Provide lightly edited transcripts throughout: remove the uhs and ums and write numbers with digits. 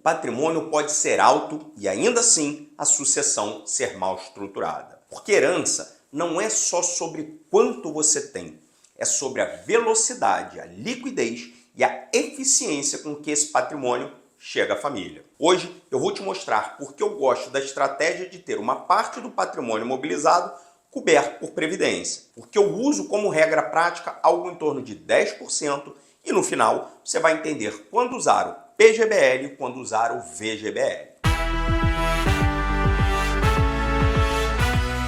patrimônio pode ser alto e ainda assim a sucessão ser mal estruturada. Porque herança não é só sobre quanto você tem, é sobre a velocidade, a liquidez e a eficiência com que esse patrimônio chega à família. Hoje eu vou te mostrar por que eu gosto da estratégia de ter uma parte do patrimônio imobilizado coberto por previdência, porque eu uso como regra prática algo em torno de 10% e no final você vai entender quando usar o PGBL e quando usar o VGBL.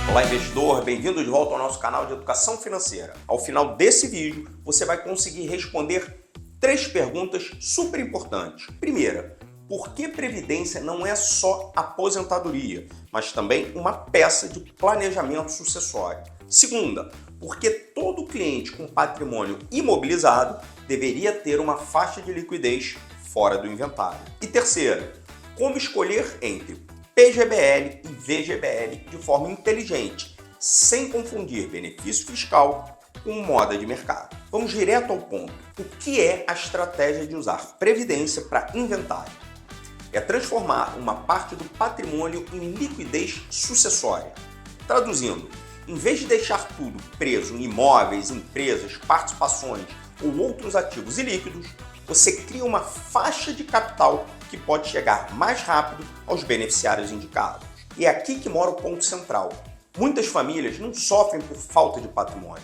Olá investidor, bem-vindo de volta ao nosso canal de educação financeira. Ao final desse vídeo você vai conseguir responder 3 perguntas super importantes. Primeira, por que previdência não é só aposentadoria, mas também uma peça de planejamento sucessório? Segunda, por que todo cliente com patrimônio imobilizado deveria ter uma faixa de liquidez fora do inventário? E terceira, como escolher entre PGBL e VGBL de forma inteligente, sem confundir benefício fiscal com moda de mercado? Vamos direto ao ponto. O que é a estratégia de usar previdência para inventário? É transformar uma parte do patrimônio em liquidez sucessória. Traduzindo, em vez de deixar tudo preso em imóveis, empresas, participações ou outros ativos ilíquidos, você cria uma faixa de capital que pode chegar mais rápido aos beneficiários indicados. E é aqui que mora o ponto central. Muitas famílias não sofrem por falta de patrimônio,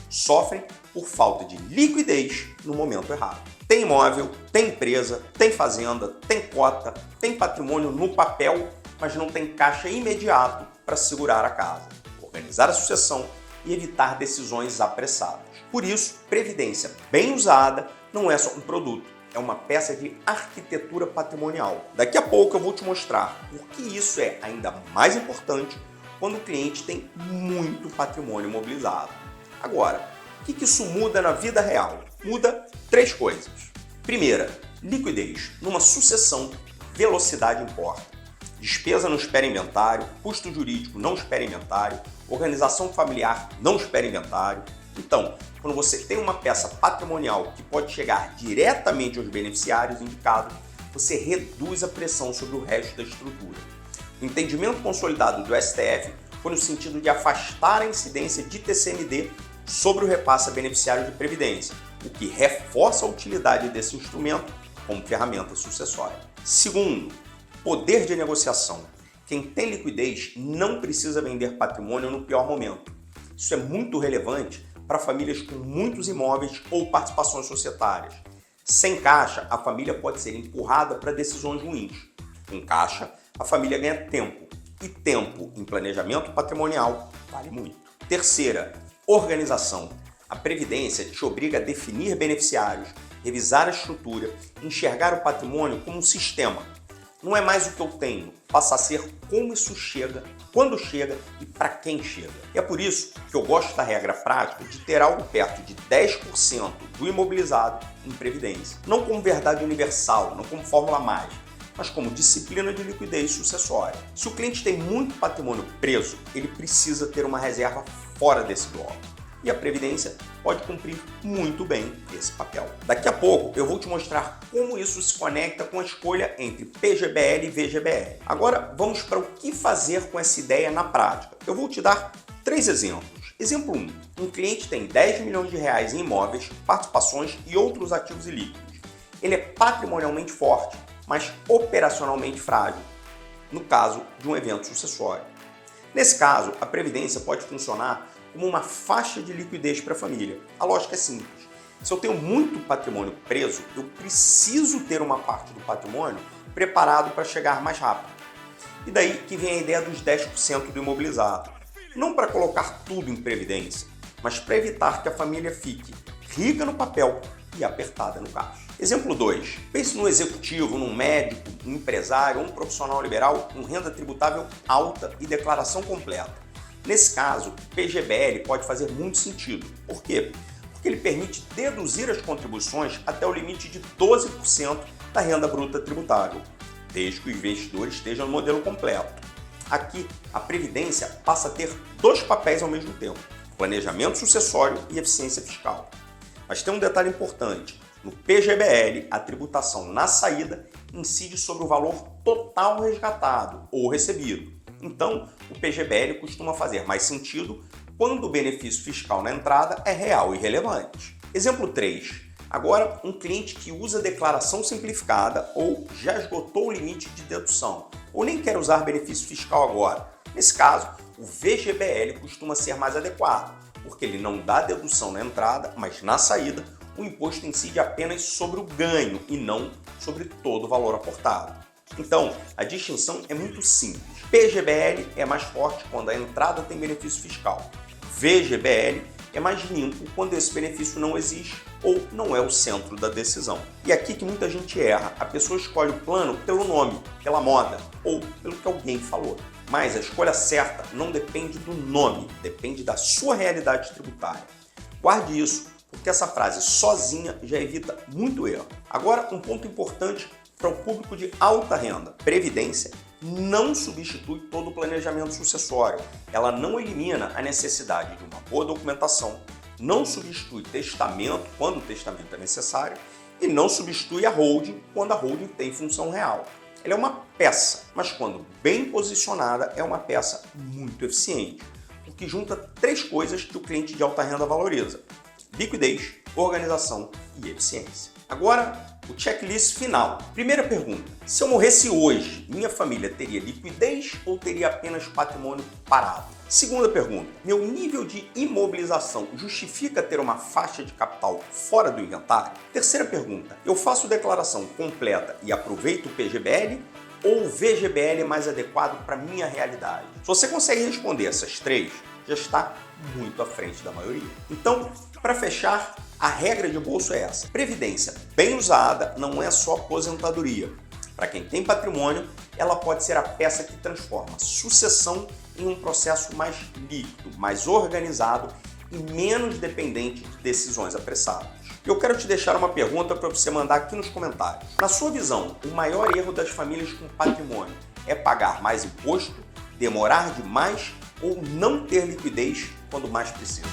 sofrem por falta de liquidez no momento errado. Tem imóvel, tem empresa, tem fazenda, tem cota, tem patrimônio no papel, mas não tem caixa imediato para segurar a casa, organizar a sucessão e evitar decisões apressadas. Por isso, previdência bem usada não é só um produto, é uma peça de arquitetura patrimonial. Daqui a pouco eu vou te mostrar por que isso é ainda mais importante quando o cliente tem muito patrimônio imobilizado. Agora, o que isso muda na vida real? Muda 3 coisas. Primeira, liquidez. Numa sucessão, velocidade importa. Despesa não espera inventário, custo jurídico não espera inventário, organização familiar não espera inventário. Então, quando você tem uma peça patrimonial que pode chegar diretamente aos beneficiários indicados, você reduz a pressão sobre o resto da estrutura. O entendimento consolidado do STF foi no sentido de afastar a incidência de TCMD sobre o repasse a beneficiários de previdência, o que reforça a utilidade desse instrumento como ferramenta sucessória. Segundo, poder de negociação. Quem tem liquidez não precisa vender patrimônio no pior momento. Isso é muito relevante para famílias com muitos imóveis ou participações societárias. Sem caixa, a família pode ser empurrada para decisões ruins. Com caixa, a família ganha tempo. E tempo em planejamento patrimonial vale muito. Terceira, organização. A previdência te obriga a definir beneficiários, revisar a estrutura, enxergar o patrimônio como um sistema. Não é mais o que eu tenho, passa a ser como isso chega, quando chega e para quem chega. E é por isso que eu gosto da regra prática de ter algo perto de 10% do imobilizado em previdência. Não como verdade universal, não como fórmula mágica, mas como disciplina de liquidez sucessória. Se o cliente tem muito patrimônio preso, ele precisa ter uma reserva fora desse bloco. E a previdência pode cumprir muito bem esse papel. Daqui a pouco eu vou te mostrar como isso se conecta com a escolha entre PGBL e VGBL. Agora vamos para o que fazer com essa ideia na prática. Eu vou te dar 3 exemplos. Exemplo 1. Um cliente tem 10 milhões de reais em imóveis, participações e outros ativos ilíquidos. Ele é patrimonialmente forte, mas operacionalmente frágil, no caso de um evento sucessório. Nesse caso, a previdência pode funcionar como uma faixa de liquidez para a família. A lógica é simples. Se eu tenho muito patrimônio preso, eu preciso ter uma parte do patrimônio preparado para chegar mais rápido. E daí que vem a ideia dos 10% do imobilizado. Não para colocar tudo em previdência, mas para evitar que a família fique rica no papel e apertada no caixa. Exemplo 2. Pense num executivo, num médico, um empresário ou um profissional liberal com renda tributável alta e declaração completa. Nesse caso, o PGBL pode fazer muito sentido. Por quê? Porque ele permite deduzir as contribuições até o limite de 12% da renda bruta tributável, desde que o investidor esteja no modelo completo. Aqui, a Previdência passa a ter 2 papéis ao mesmo tempo: planejamento sucessório e eficiência fiscal. Mas tem um detalhe importante: no PGBL, a tributação na saída incide sobre o valor total resgatado ou recebido. Então, o PGBL costuma fazer mais sentido quando o benefício fiscal na entrada é real e relevante. Exemplo 3. Agora, um cliente que usa declaração simplificada ou já esgotou o limite de dedução ou nem quer usar benefício fiscal agora. Nesse caso, o VGBL costuma ser mais adequado, porque ele não dá dedução na entrada, mas na saída o imposto incide apenas sobre o ganho e não sobre todo o valor aportado. Então, a distinção é muito simples. PGBL é mais forte quando a entrada tem benefício fiscal. VGBL é mais limpo quando esse benefício não existe ou não é o centro da decisão. E aqui que muita gente erra. A pessoa escolhe o plano pelo nome, pela moda ou pelo que alguém falou. Mas a escolha certa não depende do nome, depende da sua realidade tributária. Guarde isso, porque essa frase sozinha já evita muito erro. Agora, um ponto importante para o público de alta renda. Previdência não substitui todo o planejamento sucessório. Ela não elimina a necessidade de uma boa documentação, não substitui testamento quando o testamento é necessário e não substitui a holding quando a holding tem função real. Ela é uma peça, mas quando bem posicionada é uma peça muito eficiente, porque junta 3 coisas que o cliente de alta renda valoriza: liquidez, organização e eficiência. Agora, o checklist final. Primeira pergunta: se eu morresse hoje, minha família teria liquidez ou teria apenas patrimônio parado? Segunda pergunta: meu nível de imobilização justifica ter uma faixa de capital fora do inventário? Terceira pergunta: eu faço declaração completa e aproveito o PGBL ou o VGBL é mais adequado para minha realidade? Se você consegue responder essas 3, já está muito à frente da maioria. Então, para fechar, a regra de bolso é essa: previdência bem usada não é só aposentadoria. Para quem tem patrimônio, ela pode ser a peça que transforma sucessão em um processo mais líquido, mais organizado e menos dependente de decisões apressadas. Eu quero te deixar uma pergunta para você mandar aqui nos comentários. Na sua visão, o maior erro das famílias com patrimônio é pagar mais imposto, demorar demais ou não ter liquidez quando mais precisa?